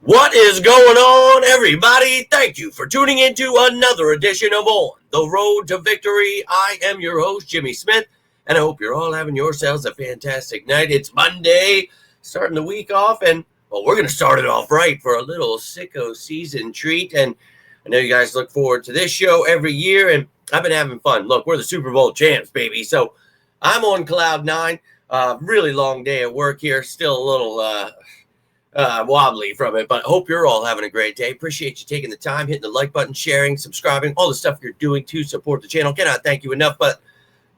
What is going on, everybody? Thank you for tuning into another edition of On the Road to Victory. I am your host, Jimmy Smith, and I hope you're all having yourselves a fantastic night. It's Monday, starting the week off, and we're going to start it off right for a little sicko season treat. And I know you guys look forward to this show every year, and I've been having fun. Look, we're the Super Bowl champs, baby. So I'm on cloud nine. Really long day at work here. Still a little wobbly from it, but I hope you're all having a great day. Appreciate you taking the time, hitting the like button, sharing, subscribing, all the stuff you're doing to support the channel. Cannot thank you enough, but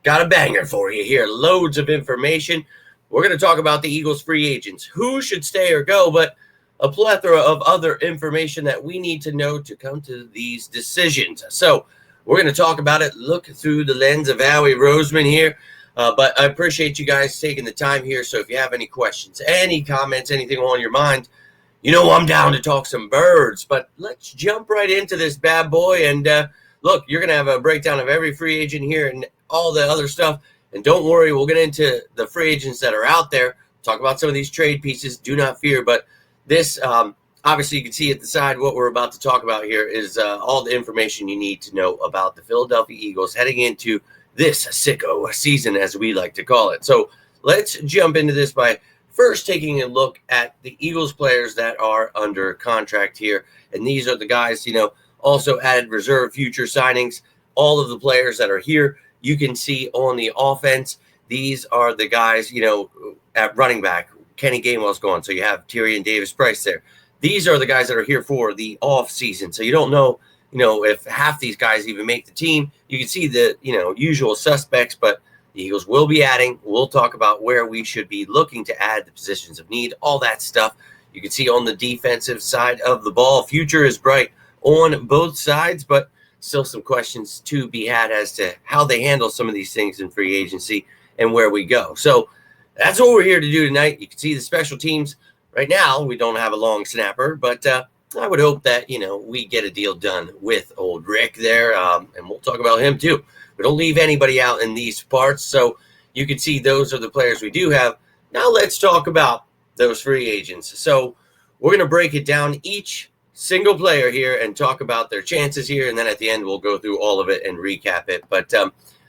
got a banger for you here. Loads of information. We're going to talk about the Eagles free agents, who should stay or go, but a plethora of other information that we need to know to come to these decisions. So we're going to talk about it, look through the lens of Howie Roseman here. But I appreciate you guys taking the time here. So if you have any questions, any comments, anything on your mind, you know I'm down to talk some birds. But let's jump right into this bad boy. And look, you're going to have a breakdown of every free agent here and all the other stuff. And don't worry, we'll get into the free agents that are out there. Talk about some of these trade pieces. Do not fear. But this, obviously, you can see at the side what we're about to talk about here is all the information you need to know about the Philadelphia Eagles heading into this sicko season, as we like to call it. So let's jump into this by first taking a look at the Eagles players that are under contract here. And these are the guys, also added reserve future signings. All of the players that are here, you can see on the offense. These are the guys, at running back. Kenny Gainwell's gone, so you have Tyrion Davis-Price there. These are the guys that are here for the off season. So you don't know, if half these guys even make the team. You can see the, usual suspects, but the Eagles will be adding. We'll talk about where we should be looking to add the positions of need, all that stuff. You can see on the defensive side of the ball, future is bright on both sides, but still some questions to be had as to how they handle some of these things in free agency and where we go. So that's what we're here to do tonight. You can see the special teams. Right now, we don't have a long snapper, but I would hope that, we get a deal done with old Rick there, and we'll talk about him too. We don't leave anybody out in these parts, so you can see those are the players we do have. Now let's talk about those free agents. So we're going to break it down each single player here and talk about their chances here, and then at the end we'll go through all of it and recap it. But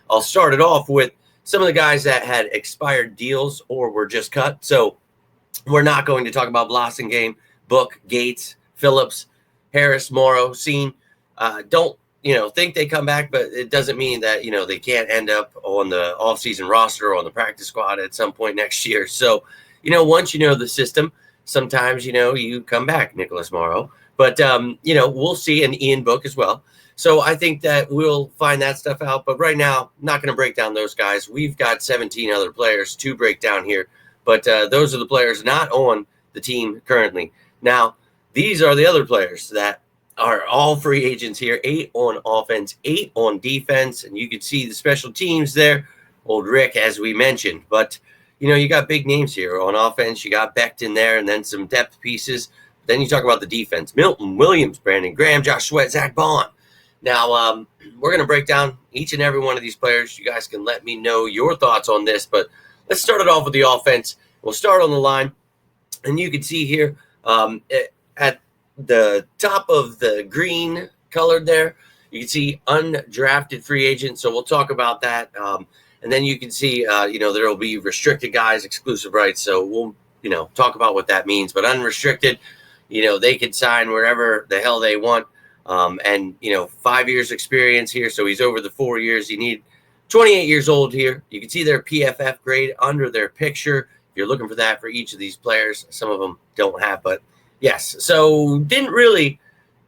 I'll start it off with some of the guys that had expired deals or were just cut. So we're not going to talk about Blasingame, Book, Gates, Phillips, Harris, Morrow, Scene. Don't, think they come back, but it doesn't mean that, they can't end up on the offseason roster or on the practice squad at some point next year. So, once you know the system, sometimes, you come back, Nicholas Morrow. But, we'll see, and Ian Book as well. So I think that we'll find that stuff out. But right now, I'm not going to break down those guys. We've got 17 other players to break down here. But those are the players not on the team currently. Now, these are the other players that are all free agents here. 8 on offense, 8 on defense. And you can see the special teams there. Old Rick, as we mentioned. But, you got big names here. On offense, you got Becton there and then some depth pieces. Then you talk about the defense. Milton Williams, Brandon Graham, Josh Sweat, Zach Bond. Now, we're going to break down each and every one of these players. You guys can let me know your thoughts on this. But let's start it off with the offense. We'll start on the line. And you can see here, at the top of the green colored there, you can see undrafted free agents. So we'll talk about that. And then you can see, there will be restricted guys, exclusive rights. So we'll, talk about what that means. But unrestricted, they can sign wherever the hell they want. And 5 years experience here. So he's over the 4 years. You need 28 years old here. You can see their PFF grade under their picture. If you're looking for that for each of these players, some of them don't have, but yes, so didn't really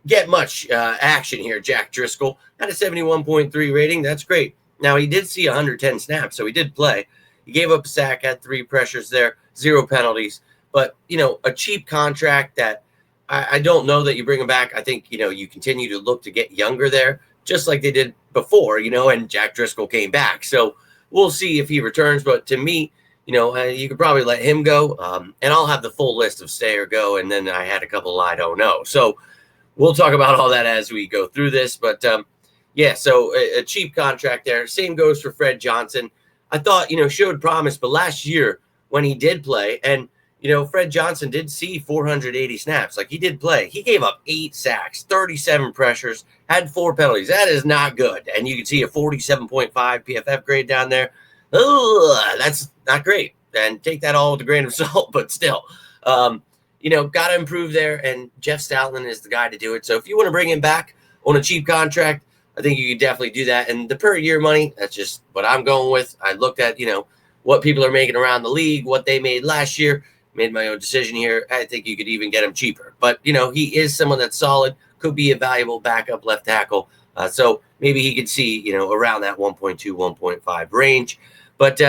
get much action here. Jack Driscoll had a 71.3 rating. That's great. Now, he did see 110 snaps, so he did play. He gave up a sack, had 3 pressures there, 0 penalties. But, a cheap contract that I don't know that you bring him back. I think, you continue to look to get younger there, just like they did before, and Jack Driscoll came back. So we'll see if he returns. But to me, you could probably let him go, and I'll have the full list of stay or go, and then I had a couple I don't know. So we'll talk about all that as we go through this. But, so a cheap contract there. Same goes for Fred Johnson. I thought, showed promise, but last year when he did play, and, Fred Johnson did see 480 snaps. Like, he did play. He gave up 8 sacks, 37 pressures, had 4 penalties. That is not good. And you can see a 47.5 PFF grade down there. Ugh, that's not great. And take that all with a grain of salt, but still, got to improve there. And Jeff Stoutland is the guy to do it. So if you want to bring him back on a cheap contract, I think you could definitely do that. And the per year money, that's just what I'm going with. I looked at, what people are making around the league, what they made last year, made my own decision here. I think you could even get him cheaper. But, he is someone that's solid, could be a valuable backup left tackle. So maybe he could see, around that 1.2, 1.5 range. But,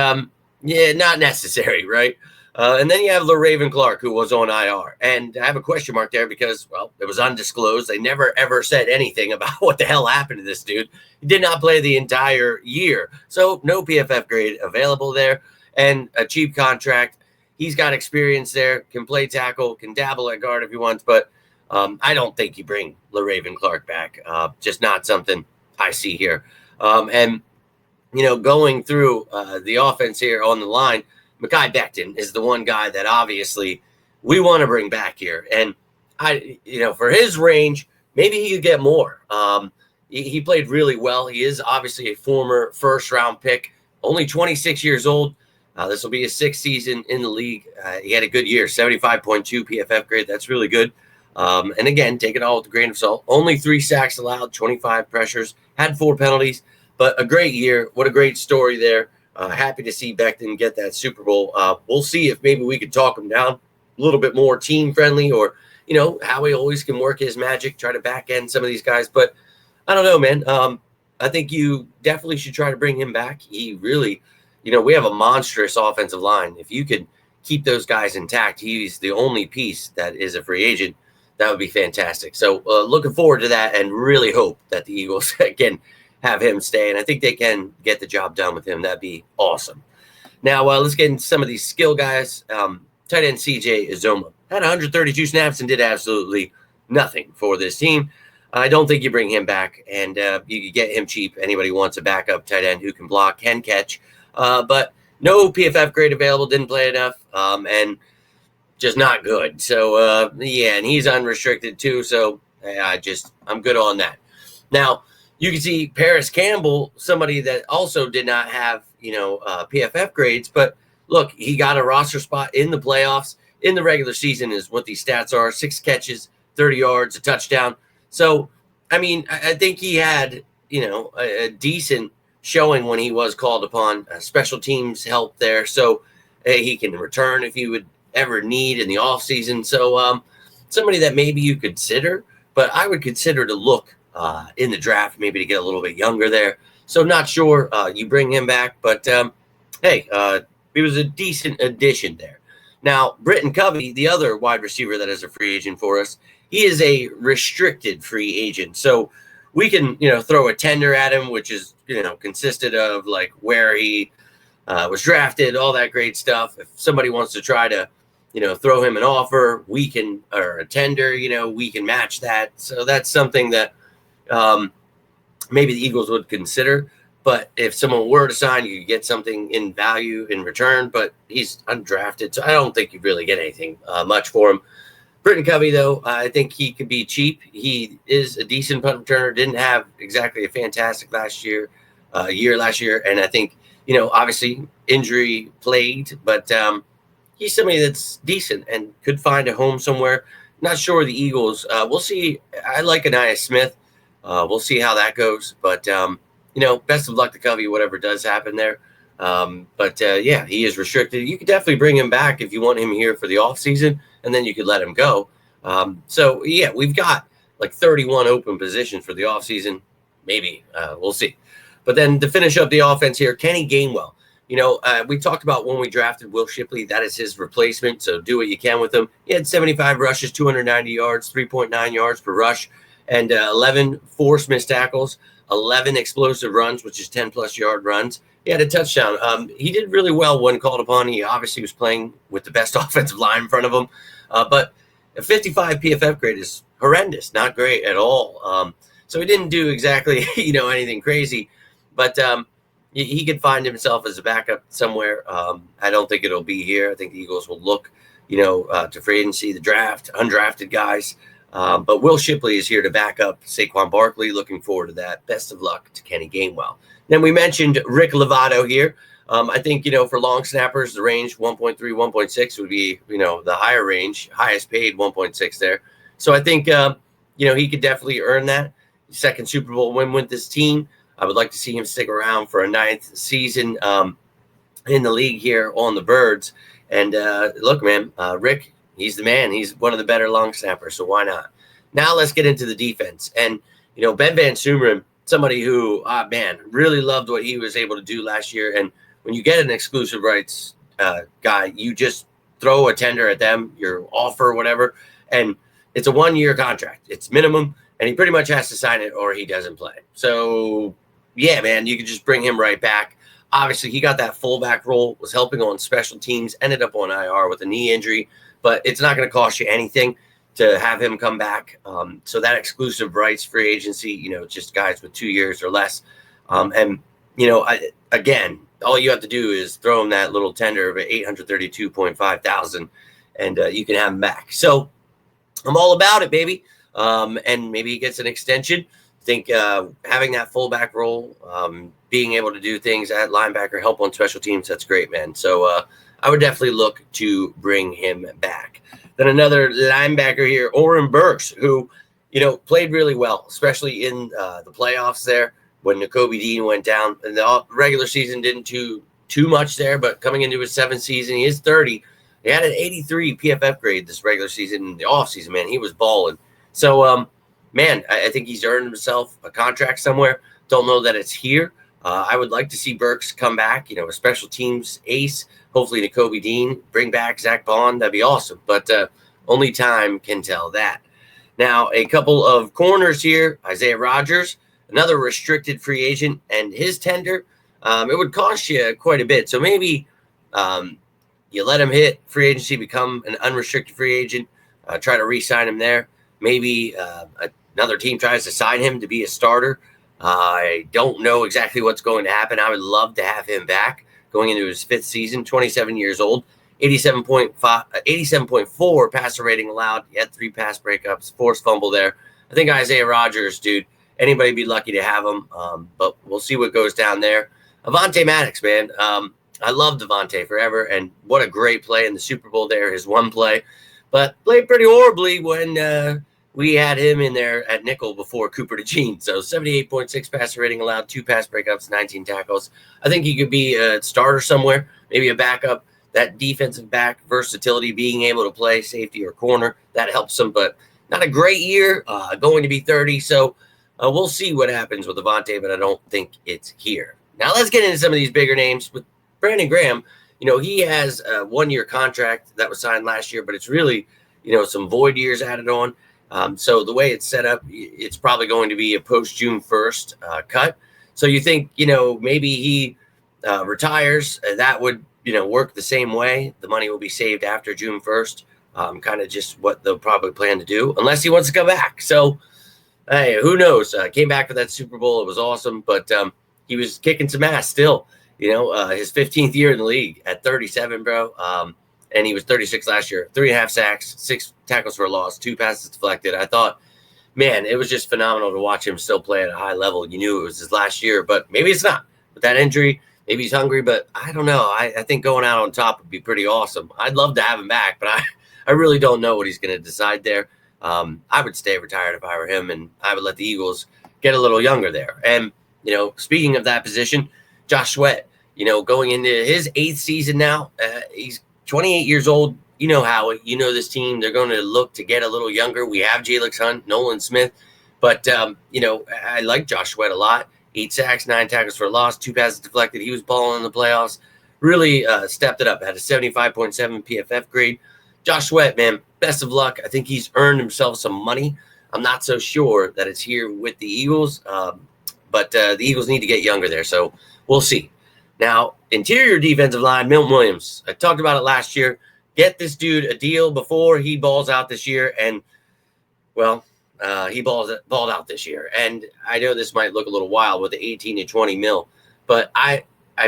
not necessary, right? And then you have LaRaven Clark, who was on IR. And I have a question mark there because, well, it was undisclosed. They never, ever said anything about what the hell happened to this dude. He did not play the entire year. So no PFF grade available there and a cheap contract. He's got experience there, can play tackle, can dabble at guard if he wants. But I don't think you bring LaRaven Clark back. Just not something I see here. And going through the offense here on the line, Mekhi Becton is the one guy that obviously we want to bring back here. And for his range, maybe he could get more. He played really well. He is obviously a former first-round pick, only 26 years old. This will be his 6th season in the league. He had a good year, 75.2 PFF grade. That's really good. And again, take it all with a grain of salt. Only 3 sacks allowed, 25 pressures, had 4 penalties, but a great year. What a great story there. Happy to see Becton get that Super Bowl. We'll see if maybe we could talk him down a little bit more team friendly, or, how he always can work his magic, try to back end some of these guys. But I don't know, man. I think you definitely should try to bring him back. He really, we have a monstrous offensive line. If you could keep those guys intact, he's the only piece that is a free agent. That would be fantastic. So looking forward to that and really hope that the Eagles can have him stay. And I think they can get the job done with him. That'd be awesome. Now, let's get into some of these skill guys. Tight end CJ Uzomah had 132 snaps and did absolutely nothing for this team. I don't think you bring him back, and you could get him cheap. Anybody wants a backup tight end who can block, can catch. But no PFF grade available, didn't play enough, and just not good. So, and he's unrestricted too. So I'm good on that. Now, you can see Paris Campbell, somebody that also did not have, PFF grades. But look, he got a roster spot in the playoffs. In the regular season is what these stats are: 6 catches, 30 yards, a touchdown. So, I think he had, a decent showing when he was called upon. Special teams help there. So he can return if you would ever need in the offseason. So somebody that maybe you consider, but I would consider to look in the draft, maybe to get a little bit younger there. So not sure you bring him back, but he was a decent addition there. Now, Britton Covey, the other wide receiver that is a free agent for us, he is a restricted free agent. So we can, throw a tender at him, which is, consisted of like where he was drafted, all that great stuff. If somebody wants to try to, throw him an offer, we can, or a tender, we can match that. So that's something that maybe the Eagles would consider. But if someone were to sign, you could get something in value in return. But he's undrafted, so I don't think you'd really get anything much for him. Britton Covey, though, I think he could be cheap. He is a decent punt returner. Didn't have exactly a fantastic year last year. And I think, obviously injury plagued, but he's somebody that's decent and could find a home somewhere. Not sure the Eagles. We'll see. I like Ainias Smith. We'll see how that goes. But, best of luck to Covey, whatever does happen there. But he is restricted. You could definitely bring him back if you want him here for the offseason, and then you could let him go. We've got like 31 open positions for the offseason. Maybe. We'll see. But then to finish up the offense here, Kenny Gainwell. We talked about when we drafted Will Shipley. That is his replacement, so do what you can with him. He had 75 rushes, 290 yards, 3.9 yards per rush, and 11 forced missed tackles, 11 explosive runs, which is 10-plus yard runs. He had a touchdown. He did really well when called upon. He obviously was playing with the best offensive line in front of him. But a 55 PFF grade is horrendous, not great at all. So he didn't do exactly, anything crazy. But he could find himself as a backup somewhere. I don't think it'll be here. I think the Eagles will look, to free agency, the draft, undrafted guys. But Will Shipley is here to back up Saquon Barkley. Looking forward to that. Best of luck to Kenny Gainwell. Then we mentioned Rick Lovato here. I think, for long snappers, the range 1.3, 1.6 would be, the higher range, highest paid 1.6 there. So I think, he could definitely earn that. Second Super Bowl win with this team. I would like to see him stick around for a 9th season in the league here on the Birds. And look, man, Rick, he's the man. He's one of the better long snappers, so why not? Now let's get into the defense. And, Ben Van Sumeren, somebody who, really loved what he was able to do last year. And when you get an exclusive rights guy, you just throw a tender at them, your offer, whatever, and it's a 1-year contract. It's minimum, and he pretty much has to sign it or he doesn't play. So, yeah, man, you can just bring him right back. Obviously, he got that fullback role, was helping on special teams, ended up on IR with a knee injury, but it's not going to cost you anything to have him come back. So that exclusive rights free agency, just guys with 2 years or less. Again, all you have to do is throw him that little tender of $832.5 thousand, and you can have him back. So I'm all about it, baby. And maybe he gets an extension. I think having that fullback role, being able to do things at linebacker, help on special teams, that's great, man. So I would definitely look to bring him back. Then another linebacker here, Oren Burks, who, played really well, especially in the playoffs there when Nakobe Dean went down. And the regular season didn't do too much there, but coming into his 7th season, he is 30. He had an 83 PFF grade this regular season. In the offseason, man, he was balling. So, I think he's earned himself a contract somewhere. Don't know that it's here. I would like to see Burks come back, a special teams ace. Hopefully Nakobe Dean, bring back Zach Bond. That'd be awesome. But only time can tell that. Now, a couple of corners here. Isaiah Rodgers, another restricted free agent, and his tender, it would cost you quite a bit. So maybe you let him hit free agency, become an unrestricted free agent, try to re-sign him there. Maybe another team tries to sign him to be a starter. I don't know exactly what's going to happen. I would love to have him back going into his 5th season, 27 years old, 87.4 passer rating allowed. He had 3 pass breakups, forced fumble there. I think Isaiah Rodgers, dude, anybody be lucky to have him, but we'll see what goes down there. Avonte Maddox, man. I love Devontae forever, and what a great play in the Super Bowl there, his one play. But played pretty horribly when we had him in there at nickel before Cooper DeJean. So 78.6 passer rating allowed, 2 pass breakups, 19 tackles. I think he could be a starter somewhere, maybe a backup. That defensive back versatility, being able to play safety or corner, that helps him. But not a great year, going to be 30. So we'll see what happens with Avonte, but I don't think it's here. Now let's get into some of these bigger names. With Brandon Graham, he has a 1-year contract that was signed last year, but it's really, some void years added on. So the way it's set up, it's probably going to be a post-June 1st cut. So you think, maybe he retires. That would, work the same way. The money will be saved after June 1st. Kind of just what they'll probably plan to do, unless he wants to come back. So, hey, who knows? Came back for that Super Bowl. It was awesome, but he was kicking some ass still. His 15th year in the league at 37, bro. And he was 36 last year. 3.5 sacks, 6 tackles for a loss, 2 passes deflected. I thought, man, it was just phenomenal to watch him still play at a high level. You knew it was his last year, but maybe it's not. With that injury, maybe he's hungry, but I don't know. I think going out on top would be pretty awesome. I'd love to have him back, but I really don't know what he's going to decide there. I would stay retired if I were him, and I would let the Eagles get a little younger there. And, speaking of that position, Josh Sweat, going into his 8th season now, he's 28 years old. This team, they're going to look to get a little younger. We have Jalix Hunt, Nolan Smith, but, I like Josh Sweat a lot. 8 sacks, 9 tackles for a loss, 2 passes deflected. He was balling in the playoffs. Really stepped it up. Had a 75.7 PFF grade. Josh Sweat, man, best of luck. I think he's earned himself some money. I'm not so sure that it's here with the Eagles, but the Eagles need to get younger there, so we'll see. Now, interior defensive line, Milton Williams. I talked about it last year. Get this dude a deal before he balls out this year, and, well, he balled out this year. And I know this might look a little wild with the 18 to 20 mil, but I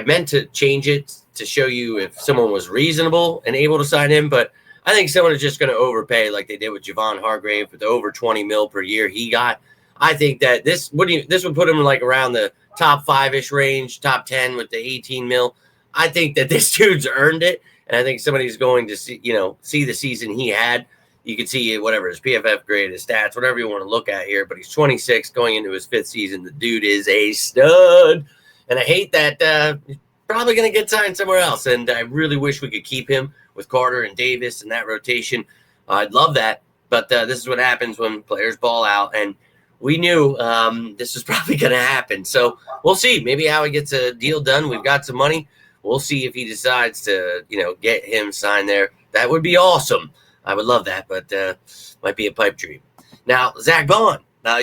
meant to change it to show you if someone was reasonable and able to sign him, but I think someone is just going to overpay like they did with Javon Hargrave with the over 20 mil per year he got. I think that this would put him like around the top 5-ish range, top 10 with the 18 mil. I think that this dude's earned it, and I think somebody's going to see the season he had. You can see whatever his PFF grade, his stats, whatever you want to look at here. But he's 26 going into his 5th season. The dude is a stud, and I hate that he's probably going to get signed somewhere else. And I really wish we could keep him with Carter and Davis and that rotation. I'd love that, but this is what happens when players ball out, and we knew this was probably going to happen. So we'll see. Maybe Howie gets a deal done. We've got some money. We'll see if he decides to, get him signed there. That would be awesome. I would love that, but might be a pipe dream. Now, Zach Bond. Now,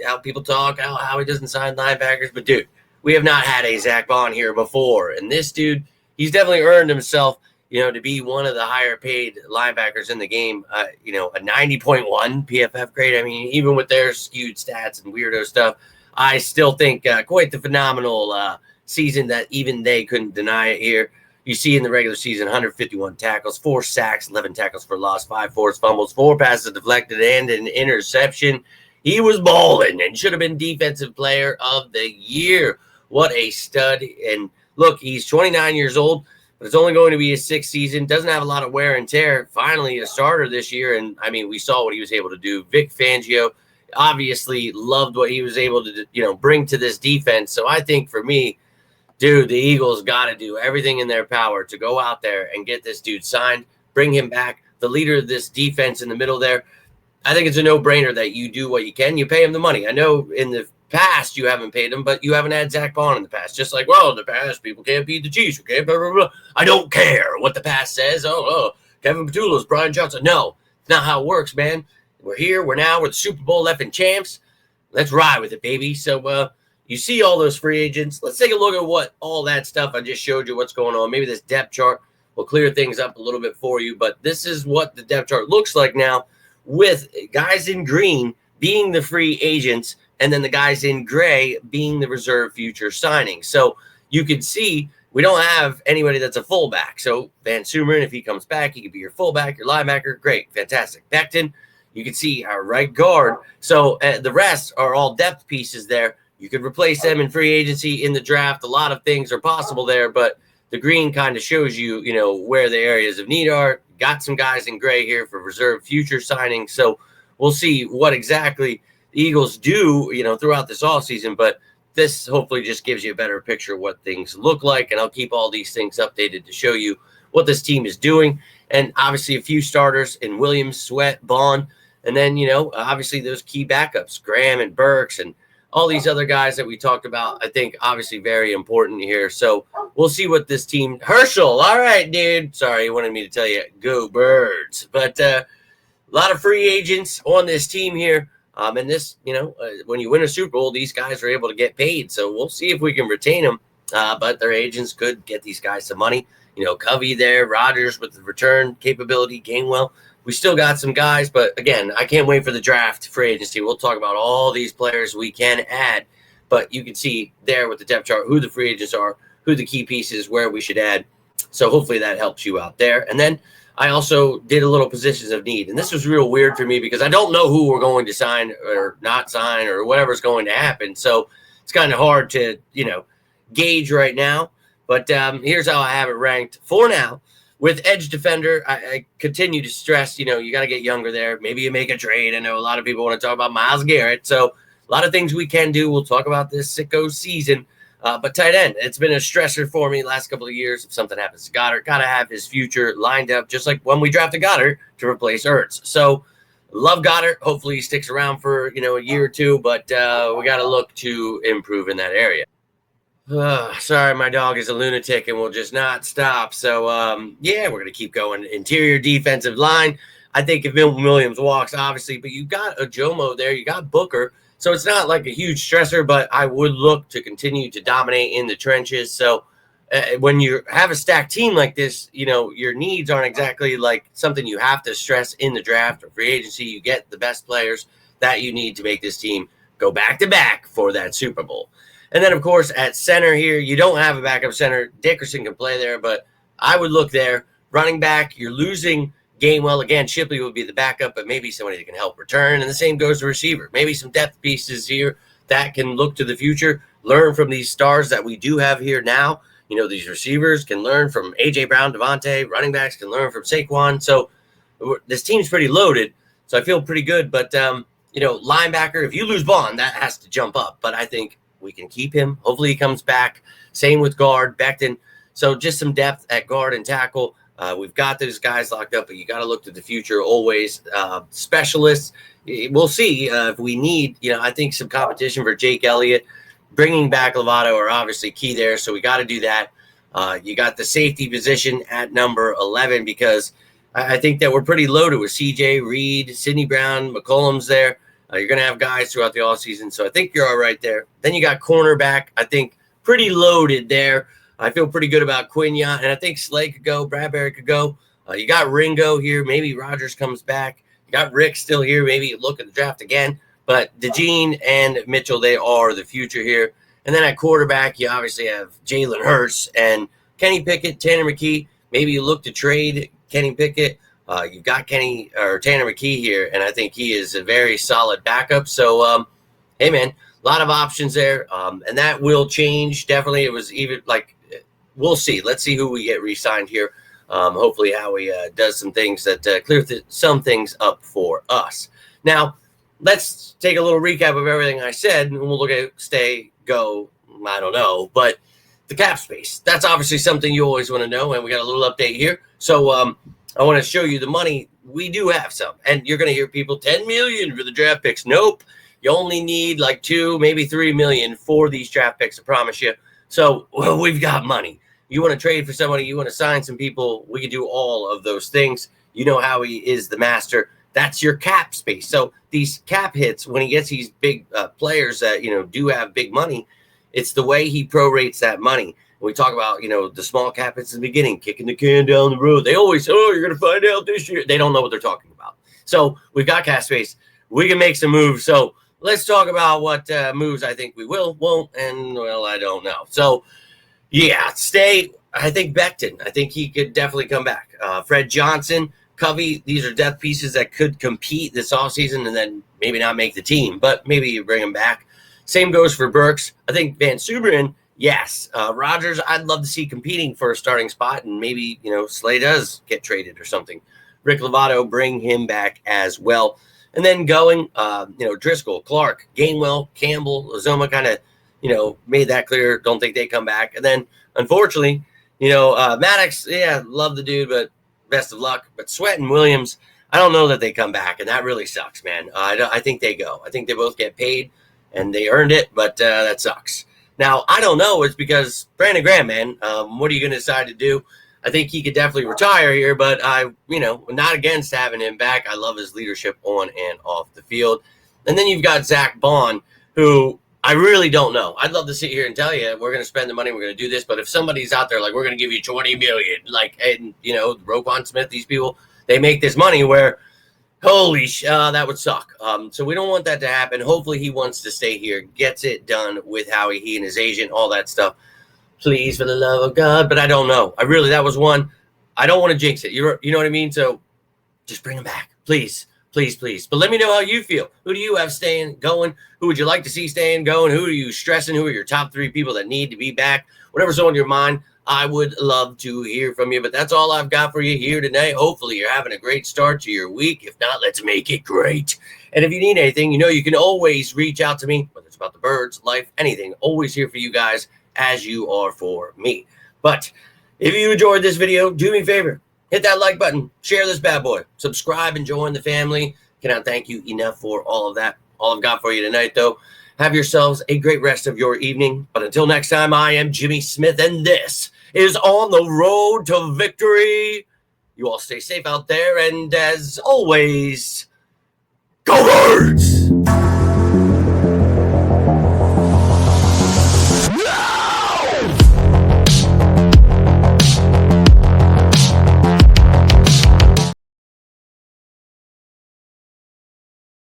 how people talk, how he doesn't sign linebackers. But, dude, we have not had a Zach Bond here before. And this dude, he's definitely earned himself, to be one of the higher paid linebackers in the game. A 90.1 PFF grade. I mean, even with their skewed stats and weirdo stuff, I still think quite the phenomenal season that even they couldn't deny it here. You see in the regular season, 151 tackles, 4 sacks, 11 tackles for loss, 5 forced fumbles, 4 passes deflected, and an interception. He was balling and should have been Defensive Player of the Year. What a stud. And look, he's 29 years old, but it's only going to be his 6th season. Doesn't have a lot of wear and tear. Finally a starter this year, and, we saw what he was able to do. Vic Fangio obviously loved what he was able to, bring to this defense. So I think for me, dude, the Eagles got to do everything in their power to go out there and get this dude signed, bring him back, the leader of this defense in the middle there. I think it's a no-brainer that you do what you can. You pay him the money. I know in the past you haven't paid him, but you haven't had Zach Bond in the past. Just like, well, in the past, people can't beat the Chiefs. Okay, blah, blah, blah. I don't care what the past says. Oh, Kevin Petullo's, Brian Johnson. No, it's not how it works, man. We're here. We're the Super Bowl effing champs. Let's ride with it, baby. So, you see all those free agents. Let's take a look at what all that stuff I just showed you, what's going on. Maybe this depth chart will clear things up a little bit for you. But this is what the depth chart looks like now, with guys in green being the free agents and then the guys in gray being the reserve future signings. So you can see we don't have anybody that's a fullback. So Van Sumeren, if he comes back, he could be your fullback, your linebacker. Great, fantastic. Becton, you can see our right guard. So the rest are all depth pieces there. You could replace them in free agency, in the draft. A lot of things are possible there, but the green kind of shows you, where the areas of need are. Got some guys in gray here for reserve future signings. So we'll see what exactly the Eagles do, throughout this offseason. But this hopefully just gives you a better picture of what things look like. And I'll keep all these things updated to show you what this team is doing. And obviously a few starters in Williams, Sweat, Bond. And then, obviously those key backups, Graham and Burks and all these other guys that we talked about. I think obviously very important here. So we'll see what this team. Herschel, all right, dude. Sorry, he wanted me to tell you, go Birds. But a lot of free agents on this team here. And this, when you win a Super Bowl, these guys are able to get paid. So we'll see if we can retain them. But their agents could get these guys some money. Covey there, Rodgers with the return capability, Gainwell. We still got some guys, but again, I can't wait for the draft free agency. We'll talk about all these players we can add, but you can see there with the depth chart who the free agents are, who the key pieces, where we should add. So hopefully that helps you out there. And then I also did a little positions of need, and this was real weird for me because I don't know who we're going to sign or not sign or whatever's going to happen. So it's kind of hard to, gauge right now, but here's how I have it ranked for now. With edge defender, I continue to stress, you got to get younger there. Maybe you make a trade. I know a lot of people want to talk about Myles Garrett. So a lot of things we can do. We'll talk about this sicko season. But tight end, it's been a stressor for me the last couple of years. If something happens to Goddard, got to have his future lined up, just like when we drafted Goddard to replace Ertz. So love Goddard. Hopefully he sticks around for, a year or two. But we got to look to improve in that area. Sorry, my dog is a lunatic and will just not stop. So, we're going to keep going. Interior defensive line. I think if Milton Williams walks, obviously, but you got a Jomo there. You got Booker. So it's not like a huge stressor, but I would look to continue to dominate in the trenches. So when you have a stacked team like this, your needs aren't exactly like something you have to stress in the draft or free agency. You get the best players that you need to make this team go back-to-back for that Super Bowl. And then, of course, at center here, you don't have a backup center. Dickerson can play there, but I would look there Running back, you're losing Gainwell. Again, Shipley would be the backup, but maybe somebody that can help return. And the same goes to receiver. Maybe some depth pieces here that can look to the future, learn from these stars that we do have here now. You know, these receivers can learn from A.J. Brown, Devontae. Running backs can learn from Saquon. So this team's pretty loaded. So I feel pretty good. But, you know, linebacker, if you lose Vaughn, that has to jump up. But I think we can keep him. Hopefully he comes back. Same with guard, Becton. So just some depth at guard and tackle. We've got those guys locked up, but you got to look to the future always. Specialists, we'll see if we need, you know, I think some competition for Jake Elliott. Bringing back Lovato are obviously key there, so we got to do that. You got the safety position at number 11 because I think that we're pretty loaded with CJ, Reed, Sidney Brown, McCollum's there. You're going to have guys throughout the offseason, so I think you're all right there. Then you got cornerback, I think pretty loaded there. I feel pretty good about Quinyon, and I think Slay could go, Bradbury could go. You got Ringo here. Maybe Rogers comes back. You got Rick still here. Maybe look at the draft again. But DeJean and Mitchell, they are the future here. And then at quarterback, you obviously have Jalen Hurts and Kenny Pickett, Tanner McKee. Maybe you look to trade Kenny Pickett. You've got Tanner McKee here, and I think he is a very solid backup. So, hey, man, a lot of options there, and that will change. Definitely, it was even like we'll see. Let's see who we get re-signed here. Hopefully, Howie does some things that clear some things up for us. Now, let's take a little recap of everything I said, and we'll look at stay, go, I don't know, but the cap space. That's obviously something you always want to know, and we got a little update here. So I want to show you the money. We do have some, and you're going to hear people, $10 million for the draft picks. Nope. You only need like $2, maybe $3 million for these draft picks, I promise you. So we've got money. You want to trade for somebody, you want to sign some people, we can do all of those things. You know how he is the master. That's your cap space. So these cap hits, when he gets these big players that, you know, do have big money, it's the way he prorates that money. We talk about, you know, the small cap hits in the beginning, kicking the can down the road. They always say, oh, you're going to find out this year. They don't know what they're talking about. So we've got cap space. We can make some moves. So let's talk about what moves I think we won't, and, well, I don't know. So, yeah, I think Becton. I think he could definitely come back. Fred Johnson, Covey, these are depth pieces that could compete this offseason and then maybe not make the team, but maybe you bring them back. Same goes for Burks. I think Van Suberen, yes. Rogers, I'd love to see competing for a starting spot, and maybe, you know, Slay does get traded or something. Rick Lovato, bring him back as well. And then going, you know, Driscoll, Clark, Gainwell, Campbell, Uzomah kind of, you know, made that clear. Don't think they come back. And then, unfortunately, you know, Maddox, yeah, love the dude, but best of luck. But Sweat and Williams, I don't know that they come back, and that really sucks, man. I think they go. I think they both get paid, and they earned it, but that sucks. Now, I don't know. It's because Brandon Graham, man, what are you going to decide to do? I think he could definitely retire here, but you know, not against having him back. I love his leadership on and off the field. And then you've got Zach Bond, who I really don't know. I'd love to sit here and tell you we're going to spend the money, we're going to do this, but if somebody's out there like we're going to give you $20 million, like, and you know, Roquan Smith, these people, they make this money where, holy that would suck. So we don't want that to happen. Hopefully he wants to stay here, gets it done with Howie, he and his agent, all that stuff. Please, for the love of God. But I don't know. That was one. I don't want to jinx it. You know what I mean? So just bring him back. Please, please, please. But let me know how you feel. Who do you have staying, going? Who would you like to see staying, going? Who are you stressing? Who are your top 3 people that need to be back? Whatever's on your mind, I would love to hear from you. But that's all I've got for you here tonight. Hopefully you're having a great start to your week. If not, let's make it great. And if you need anything, you know you can always reach out to me, whether it's about the birds, life, anything. Always here for you guys, as you are for me. But if you enjoyed this video, do me a favor, hit that like button, share this bad boy, subscribe and join the family. Cannot thank you enough for all of that. All I've got for you tonight, though, have yourselves a great rest of your evening. But until next time, I am Jimmy Smith, and this is On the Road to Victory. You all stay safe out there, and as always, go Birds!